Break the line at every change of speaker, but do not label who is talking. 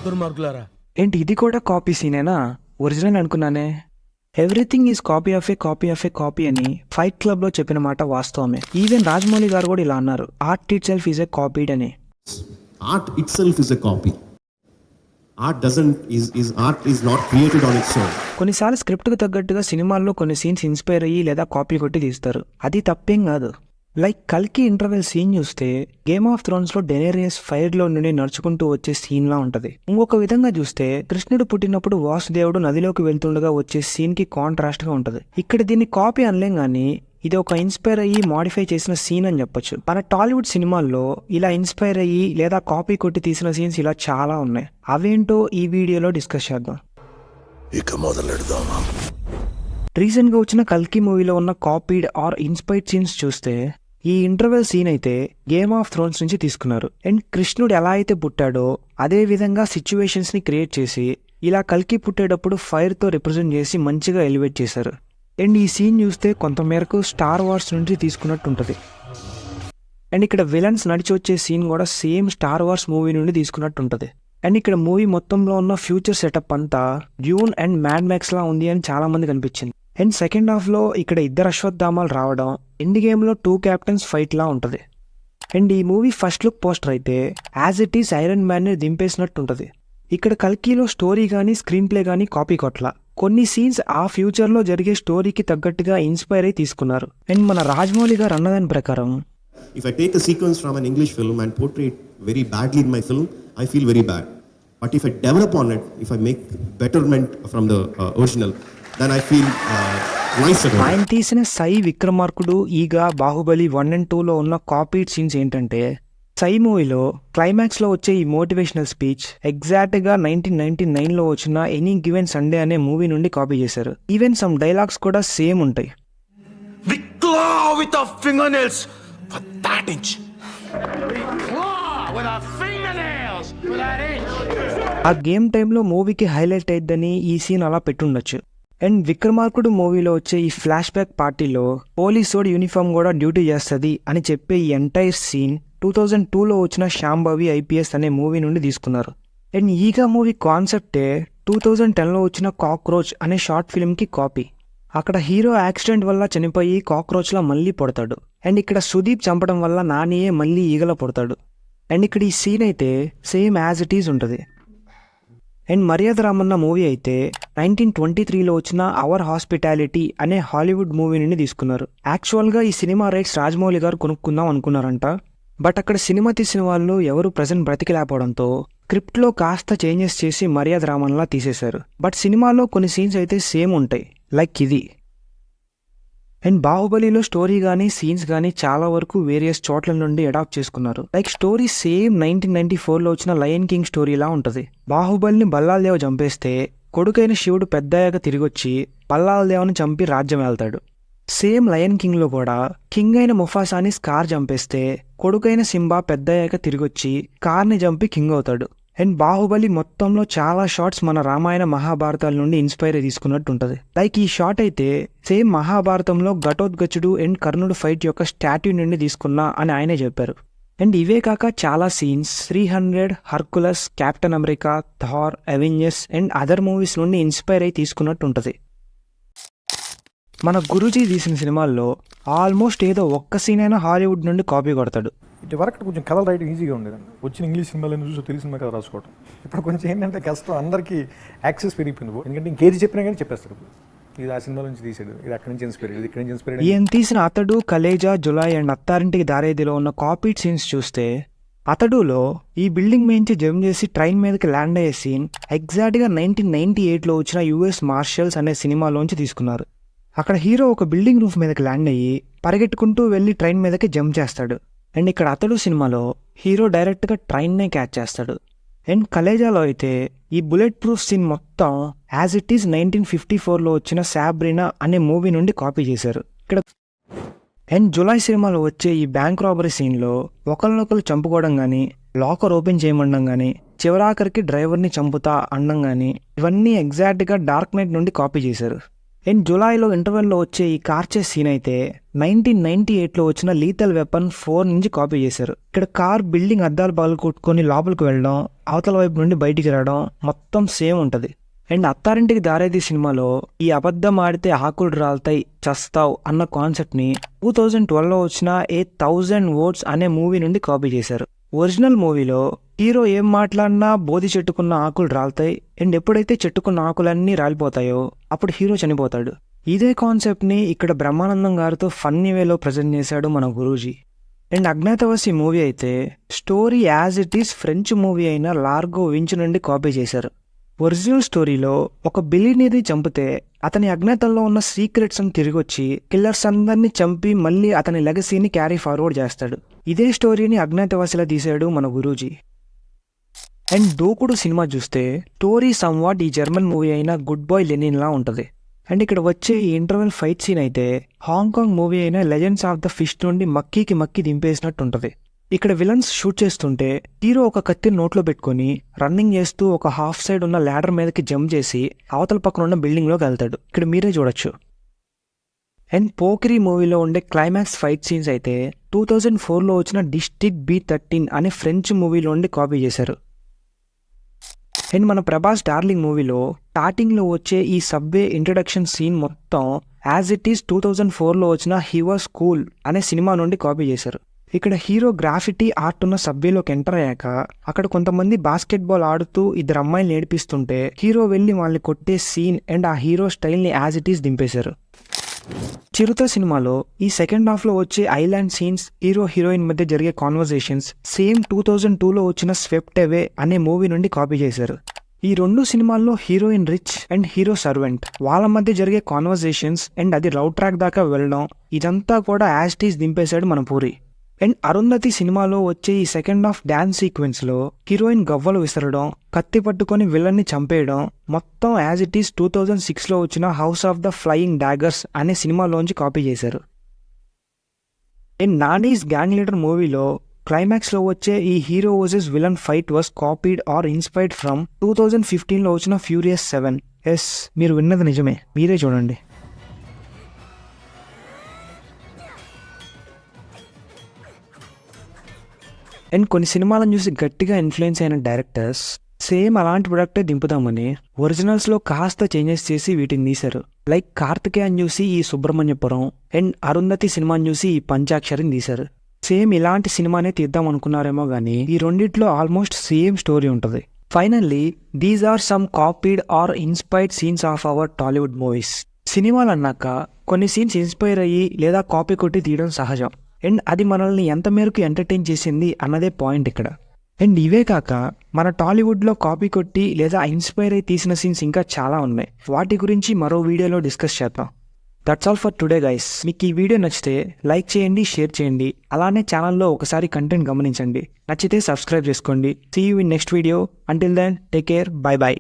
దుర్మార్గులారా.
ఏంటి ఇది కూడా కాపీ సీనేనా? ఒరిజినల్ అనుకున్నానే. Everything is copy of a copy of a copy అని ఫైట్ క్లబ్ లో చెప్పిన మాట వాస్తవమే. ఈవెన్ రాజమౌళి గారు కూడా ఇలా అన్నారు, art it self is a copied అని.
Art itself is a copy. Art is not created on its own.
కొన్నిసార్లు స్క్రిప్ట్ కు తగ్గట్టుగా సినిమాల్లో కొన్ని సీన్స్ ఇన్స్పైర్ అయ్యి లేదా కాపీ కొట్టి తీస్తారు. అది తప్పేం కాదు. లైక్ కల్కి ఇంటర్వెల్ సీన్ చూస్తే గేమ్ ఆఫ్ థ్రోన్స్ లో డెనేరియస్ ఫైర్ లో నుండి నడుచుకుంటూ వచ్చే సీన్ లా ఉంటది. ఇంకొక విధంగా చూస్తే కృష్ణుడు పుట్టినప్పుడు వాసుదేవుడు నదిలోకి వెళ్తుండగా వచ్చే సీన్ కి కాంట్రాస్ట్ గా ఉంటది. ఇక్కడ దీన్ని కాపీ అనలేం గానీ ఇది ఒక ఇన్స్పైర్ అయ్యి మాడిఫై చేసిన సీన్ అని చెప్పొచ్చు. మన టాలీవుడ్ సినిమాల్లో ఇలా ఇన్స్పైర్ అయ్యి లేదా కాపీ కొట్టి తీసిన సీన్స్ ఇలా చాలా ఉన్నాయి. అవేంటో ఈ వీడియోలో డిస్కస్ చేద్దాం.
ఇక మొదలెడదామా?
రీసెంట్ గా వచ్చిన కల్కి మూవీలో ఉన్న కాపీడ్ ఆర్ ఇన్స్పైర్డ్ సీన్స్ చూస్తే ఈ ఇంటర్వెల్ సీన్ అయితే గేమ్ ఆఫ్ థ్రోన్స్ నుంచి తీసుకున్నారు. అండ్ కృష్ణుడు ఎలా అయితే పుట్టాడో అదే విధంగా సిచ్యువేషన్స్ ని క్రియేట్ చేసి ఇలా కల్కి పుట్టేటప్పుడు ఫైర్ తో రిప్రజెంట్ చేసి మంచిగా ఎలివేట్ చేశారు. అండ్ ఈ సీన్ చూస్తే కొంతమేరకు స్టార్ వార్స్ నుంచి తీసుకున్నట్టు ఉంటుంది. అండ్ ఇక్కడ విలన్స్ నడిచి వచ్చే సీన్ కూడా సేమ్ స్టార్ వార్స్ మూవీ నుండి తీసుకున్నట్టు ఉంటుంది. అండ్ ఇక్కడ మూవీ మొత్తంలో ఉన్న ఫ్యూచర్ సెటప్ అంతా డ్యూన్ అండ్ మ్యాడ్ మ్యాక్స్ లా ఉంది అని చాలా మంది కనిపించింది. అండ్ సెకండ్ హాఫ్ లో ఇక్కడ ఇద్దరు అశ్వత్థామాలు రావడం, ఎండ్ గేమ్ లో 2 క్యాప్టెన్స్ ఫైట్ లా ఉంటది. అండ్ ఈ మూవీ ఫస్ట్ లుక్ పోస్టర్ అయితే as it is iron man ని దింపేసినట్టు ఉంటది. ఇక్కడ కల్కిలో స్టోరీ గానీ స్క్రీన్ ప్లే గానీ కాపీ కొట్ల. కొన్ని సీన్స్ ఆ ఫ్యూచర్ లో జరిగే స్టోరీకి తగ్గట్టుగా ఇన్స్పైర్ అయి తీసుకున్నారు. అండ్ మన రాజమౌళి గారు అన్నదాని ప్రకారం,
If I take a sequence from an English film and portray it very badly in my film, I feel very bad. But if I develop on it, if I make betterment from the original, then I feel nice about it.
ఆయన తీసిన సై విక్రమార్కుడు, ఈగ, Baahubali 1 and 2 లో ఉన్న copied scenes ఏంటంటే, సై మూవీలో climax లో వచ్చే ఈ మోటివేషనల్ స్పీచ్ ఎగ్జాక్ట్ గా 1999 లో వచ్చిన ఎనీ గివెన్ సండే అనే మూవీ నుండి కాపీ చేశారు. ఈవెన్ సమ్ డైలాగ్స్ కూడా సేమ్ ఉంటాయి.
We claw with our fingernails for that inch. We claw with our fingernails for that inch.
ఆ గేమ్ టైంలో మూవీకి హైలైట్ అయిద్దని ఈ సీన్ అలా పెట్టుండొచ్చు. అండ్ విక్రమార్కుడు మూవీలో వచ్చే ఈ ఫ్లాష్ బ్యాక్ పార్టీలో పోలీసోడ్ యూనిఫామ్ కూడా డ్యూటీ చేస్తుంది అని చెప్పే ఈ ఎంటైర్ సీన్ 2002లో వచ్చిన శాంభవి ఐపీఎస్ అనే మూవీ నుండి తీసుకున్నారు. అండ్ ఈగా మూవీ కాన్సెప్టే 2010లో వచ్చిన కాక్రోచ్ అనే షార్ట్ ఫిల్మ్ కి కాపీ. అక్కడ హీరో యాక్సిడెంట్ వల్ల చనిపోయి కాక్రోచ్ లా మళ్ళీ పుడతాడు. అండ్ ఇక్కడ సుదీప్ చంపడం వల్ల నానియే మళ్ళీ ఈగల పుడతాడు. అండ్ ఇక్కడ ఈ సీన్ అయితే సేమ్ యాజ్ ఇట్ ఈజ్ ఉంటుంది. అండ్ మర్యాద రామన్న మూవీ అయితే 1923లో వచ్చిన అవర్ హాస్పిటాలిటీ అనే హాలీవుడ్ మూవీ నుండి తీసుకున్నారు. యాక్చువల్గా ఈ సినిమా రైట్స్ రాజమౌళి గారు కొనుక్కుందాం అనుకున్నారంట. బట్ అక్కడ సినిమా తీసిన వాళ్ళు ఎవరు ప్రజెంట్ బ్రతికిలేకపోవడంతో స్క్రిప్ట్ లో కాస్త చేంజెస్ చేసి మర్యాద రామన్లా తీసేశారు. బట్ సినిమాలో కొన్ని సీన్స్ అయితే సేమ్ ఉంటాయి, లైక్ ఇది. అండ్ బాహుబలిలో స్టోరీ గానీ సీన్స్ గానీ చాలా వరకు వేరియస్ చోట్ల నుండి అడాప్ట్ చేసుకున్నారు. లైక్ స్టోరీ సేమ్ 1994లో వచ్చిన లయన్ కింగ్ స్టోరీలా ఉంటది. బాహుబలిని బల్లాల్దేవ్ చంపేస్తే కొడుకైన శివుడు పెద్దయ్యాక తిరిగొచ్చి బల్లాల్దేవ్ని చంపి రాజ్యం వెళ్తాడు. సేమ్ లయన్ కింగ్ లో కూడా కింగ్ అయిన ముఫాసాని స్కార్ చంపేస్తే కొడుకైన సింబా పెద్దయ్యాక తిరిగొచ్చి కార్ని చంపి కింగ్ అవుతాడు. అండ్ బాహుబలి మొత్తంలో చాలా షార్ట్స్ మన రామాయణ మహాభారతాల నుండి ఇన్స్పైర్ తీసుకున్నట్టు ఉంటది. లైక్ ఈ షాట్ అయితే సేమ్ మహాభారతంలో ఘటోత్కచుడు అండ్ కర్ణుడు ఫైట్ యొక్క స్టాట్యూ నుండి తీసుకున్నా అని ఆయనే చెప్పారు. అండ్ ఇవే కాక చాలా scenes 300, Hercules, Captain America, Thor, Avengers and other movies నుండి ఇన్స్పైర్ అయి తీసుకున్నట్టు ఉంటది. మన గురూజీ తీసిన సినిమాల్లో ఆల్మోస్ట్ ఏదో ఒక్క సీన్ అయినా హాలీవుడ్ నుండి కాపీ కొడతాడు.
ఇటు వరకు కొంచెం కథలు రాయడం ఈజీగా ఉండేదండి. వచ్చిన ఇంగ్లీష్ సినిమాలను చూసి తెలిసిన కథ రాసుకోవడం. ఇప్పుడు కొంచెం ఏంటంటే కష్టం, అందరికీ యాక్సెస్ పెరిగిపోయింది. ఎందుకంటే ఇంకేది చెప్పినా కానీ చెప్పేస్తారు. ఇది ఆ సినిమా నుంచి తీసాడు, ఇది అక్కడి నుంచి ఇన్స్పైర్, ఇది ఇక్కడి నుంచి ఇన్స్పైర్.
ఈయన తీసిన అతడు, కలేజా, జులై అండ్ అత్తారింటికి దారేదిలో ఉన్న కాపీడ్ సీన్స్ చూస్తే అతడులో ఈ బిల్డింగ్ మీద జంప్ చేసి ట్రైన్ మీదకి ల్యాండ్ అయ్యే సీన్ ఎగ్జాక్ట్గా 1998లో వచ్చిన యుఎస్ మార్షల్స్ అనే సినిమాలోంచి తీసుకున్నారు. అక్కడ హీరో ఒక బిల్డింగ్ రూఫ్ మీదకి ల్యాండ్ అయ్యి పరిగెట్టుకుంటూ వెళ్ళి ట్రైన్ మీదకి జంప్ చేస్తాడు. అండ్ ఇక్కడ అతడు సినిమాలో హీరో డైరెక్ట్గా ట్రైన్నే క్యాచ్ చేస్తాడు. అండ్ కలేజాలో అయితే ఈ బుల్లెట్ ప్రూఫ్ సీన్ మొత్తం యాజ్ ఇట్ ఈస్ 1954లో వచ్చిన సాబ్రీనా అనే మూవీ నుండి కాపీ చేశారు ఇక్కడ. అండ్ జులై సినిమాలో వచ్చే ఈ బ్యాంక్ రాబరీ సీన్లో ఒకరినొకరు చంపుకోవడం కానీ, లాకర్ ఓపెన్ చేయమండం కానీ, చివరాఖరికి డ్రైవర్ని చంపుతా అనడం కానీ, ఇవన్నీ ఎగ్జాక్ట్గా డార్క్ నైట్ నుండి కాపీ చేశారు. అండ్ జూలైలో ఇంటర్వెల్లో వచ్చే ఈ కార్ చేస్ సీన్ అయితే 1998లో వచ్చిన లీథల్ వెపన్ 4 నుంచి కాపీ చేశారు. ఇక్కడ కార్ బిల్డింగ్ అద్దాలు పగలు కొట్టుకొని లోపలికి వెళ్ళడం, అవతల వైపు నుండి బయటికి రావడం మొత్తం సేమ్ ఉంటుంది. అండ్ అత్తారింటికి దారేది సినిమాలో ఈ అబద్ధం ఆడితే ఆకులు రాలుతాయి చస్తావు అన్న కాన్సెప్ట్ని 2012లో వచ్చిన 1000 Words అనే మూవీ నుండి కాపీ చేశారు. ఒరిజినల్ మూవీలో హీరో ఏం మాట్లాడినా బోధి చెట్టుకున్న ఆకులు రాలుతాయి అండ్ ఎప్పుడైతే చెట్టుకున్న ఆకులన్నీ రాలిపోతాయో అప్పుడు హీరో చనిపోతాడు. ఇదే కాన్సెప్ట్ని ఇక్కడ బ్రహ్మానందం గారితో ఫన్నీ వేలో ప్రజెంట్ చేశాడు మన గురూజీ. అండ్ అజ్ఞాతవాసి మూవీ అయితే story as it is French movie అయిన లార్గో వించ్ నుండి కాపీ చేశారు. ఒరిజినల్ స్టోరీలో ఒక బిలియనీర్ని చంపితే అతని అజ్ఞాతంలో ఉన్న సీక్రెట్స్ అని తిరిగి వచ్చి కిల్లర్స్ అందరినీ చంపి మళ్ళీ అతని లెగసీని క్యారీ ఫార్వర్డ్ చేస్తాడు. ఇదే స్టోరీని అజ్ఞాతవాసిలా తీశాడు మన గురూజీ. అండ్ దూకుడు సినిమా చూస్తే స్టోరీ సమ్వాట్ ఈ జర్మన్ మూవీ అయిన గుడ్ బాయ్ లెనిన్ లా ఉంటుంది. అండ్ ఇక్కడ వచ్చే ఈ ఇంటర్వెల్ ఫైట్ సీన్ అయితే హాంకాంగ్ మూవీ అయిన లెజెండ్స్ ఆఫ్ ద ఫిస్ట్ నుండి మక్కి దింపేసినట్టు ఉంటుంది. ఇక్కడ విలన్స్ షూట్ చేస్తుంటే హీరో ఒక కత్తిని నోట్లో పెట్టుకుని రన్నింగ్ చేస్తూ ఒక హాఫ్ సైడ్ ఉన్న ల్యాడర్ మీదకి జంప్ చేసి అవతల పక్కన ఉన్న బిల్డింగ్లోకి వెళ్తాడు. ఇక్కడ మీరే చూడొచ్చు. అండ్ పోకిరి మూవీలో ఉండే క్లైమాక్స్ ఫైట్ సీన్స్ అయితే 2004లో వచ్చిన డిస్ట్రిక్ట్ B13 అనే ఫ్రెంచ్ మూవీలో ఉండి కాపీ చేశారు. అండ్ మన ప్రభాస్ డార్లింగ్ మూవీలో స్టార్టింగ్లో వచ్చే ఈ సబ్వే ఇంట్రడక్షన్ సీన్ మొత్తం యాజ్ ఇట్ ఈస్ 2004లో వచ్చిన హీ వాస్ కూల్ అనే సినిమా నుండి కాపీ చేశారు. ఇక్కడ హీరో గ్రాఫిటీ ఆర్ట్ ఉన్న సబ్వేలోకి ఎంటర్ అయ్యాక అక్కడ కొంతమంది బాస్కెట్బాల్ ఆడుతూ 2 అమ్మాయిలు నేర్పిస్తుంటే హీరో వెళ్ళి వాళ్ళని కొట్టే సీన్ అండ్ ఆ హీరో స్టైల్ని యాజ్ ఇట్ ఈస్ దింపేశారు. చిరుత సినిమాలో ఈ సెకండ్ హాఫ్లో వచ్చే ఐలాండ్ సీన్స్, హీరో హీరోయిన్ మధ్య జరిగే కాన్వర్జేషన్స్ సేమ్ 2002లో వచ్చిన స్వెప్ట్ అవే అనే మూవీ నుండి కాపీ చేశారు. ఈ 2 సినిమాల్లో heroine rich and hero servant వాళ్ళ మధ్య జరిగే కాన్వర్జేషన్స్ అండ్ అది లవ్ ట్రాక్ దాకా వెళ్ళడం ఇదంతా కూడా యాజ్ ఇట్ ఈస్ దింపేశాడు మన పూరి. అండ్ అరుంధతి సినిమాలో వచ్చే ఈ సెకండ్ హాఫ్ డాన్స్ సీక్వెన్స్లో హీరోయిన్ గవ్వలు విసరడం, కత్తి పట్టుకొని విలన్ని చంపేయడం మొత్తం యాజ్ ఇట్ ఈస్ 2006లో వచ్చిన House of the Flying Daggers అనే సినిమాలోంచి కాపీ చేశారు. అండ్ నానీస్ గ్యాంగ్ లీడర్ మూవీలో క్లైమాక్స్లో వచ్చే ఈ hero versus villain fight was copied or inspired from 2015లో వచ్చిన ఫ్యూరియస్ 7. ఎస్, మీరు విన్నది నిజమే, మీరే చూడండి. అండ్ కొన్ని సినిమాలను చూసి గట్టిగా ఇన్ఫ్లుయెన్స్ అయిన డైరెక్టర్స్ సేమ్ అలాంటి ప్రొడక్టే దింపుదామని ఒరిజినల్స్లో కాస్త చేంజెస్ చేసి వీటిని తీశారు. లైక్ కార్తికేయన్ చూసి ఈ సుబ్రహ్మణ్యపురం అండ్ అరుంధతి సినిమాని చూసి ఈ పంచాక్షరిని తీశారు. సేమ్ ఇలాంటి సినిమానే తీద్దాం అనుకున్నారేమో కానీ ఈ రెండిట్లో ఆల్మోస్ట్ సేమ్ స్టోరీ ఉంటుంది. Finally these are some copied or inspired scenes of our Tollywood movies. సినిమాలు అన్నాక కొన్ని సీన్స్ ఇన్స్పైర్ అయ్యి లేదా కాపీ కొట్టి తీయడం సహజం. అండ్ అది మనల్ని ఎంత మేరకు ఎంటర్టైన్ చేసింది అన్నదే పాయింట్ ఇక్కడ. అండ్ ఇవే కాక మన టాలీవుడ్లో కాపీ కొట్టి లేదా ఇన్స్పైర్ అయ్యి తీసిన సీన్స్ ఇంకా చాలా ఉన్నాయి. వాటి గురించి మరో వీడియోలో డిస్కస్ చేద్దాం. That's all for today guys. మీకు ఈ వీడియో నచ్చితే లైక్ చేయండి, షేర్ చేయండి. అలానే ఛానల్లో ఒకసారి కంటెంట్ గమనించండి. నచ్చితే సబ్స్క్రైబ్ చేసుకోండి. See you in next video. Until then take care. Bye by.